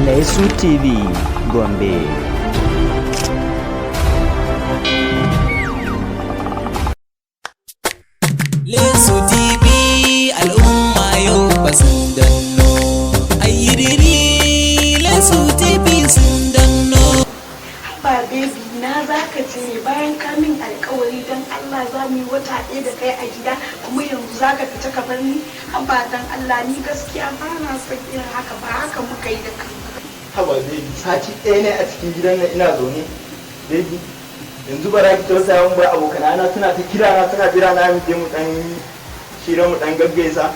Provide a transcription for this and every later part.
Lesu TV Gombe. Lesu TV al'umma yau ba sun danno. Ayyiriri Lesu TV sun danno. Ba baby na zaka ce ne bayan ka min alƙawari dan Allah za mu yi wata ɗaya da kai a gida kuma yanzu zaka fita ka bar ni. Ba dan Allah ni gaskiya ba na son irin haka, ba haka muka yi da kai. Haba baby, sati ɗaya ne a cikin gidan nan ina zaune. Baby, yanzu bara ki tausaya mun bai abokanai na suna ta kira na suna jira na mu je mu dan shira mu dan gaggaisa.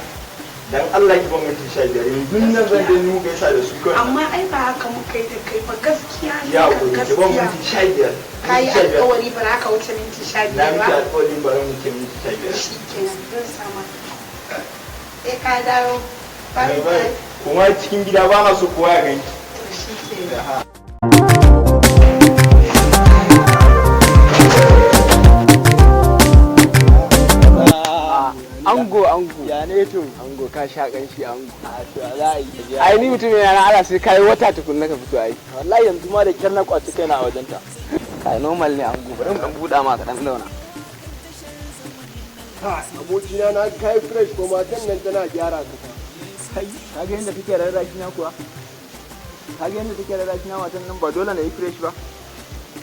Dan Allah ki ban minti 15 yanzu nan zan je mu gaisa da su kawai. Amma ai ba haka muka yi da kai ba gaskiya ne. Ya ku ki ban minti 15. Kai alƙawari ba za ka wuce minti 15 ba. Na miki alƙawari ba zan wuce minti 15. Shikenan zan sama. Ka dawo. Bye bye. Kuma cikin gida ba na so kowa ya ganki. Shikenan. Ango Ya ne to? ango ka sha kanshi ango. A to za a yi. Ai ni mutum yana ala sai kai wata tukunna ka fito ai. Wallahi yanzu ma da kyar na kwaci kaina a wajenta. Kai normal ne ango bari mu dan buda ma ka dan zauna. Abokina na kai fresh ko matan nan tana gyara ka. Kai ka ga yanda take rarraki na kuwa? Ka ga yanda take rarraki na matan nan ba dole na yi fresh ba.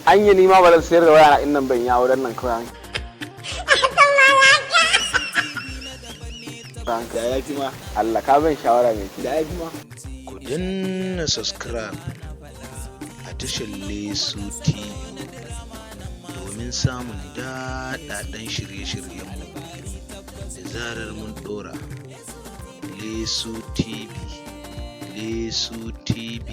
An yi ni ma ba zan sayar da waya in nan ban ya wurin nan kawai. Da ya fi ma. Allah ka ban shawara mai Da ya fi ma. Ku danna subscribe a tashar Lesu TV domin samun daɗaɗɗen shirye-shiryenmu da zarar mun ɗora. Lesu TV, Lesu TV.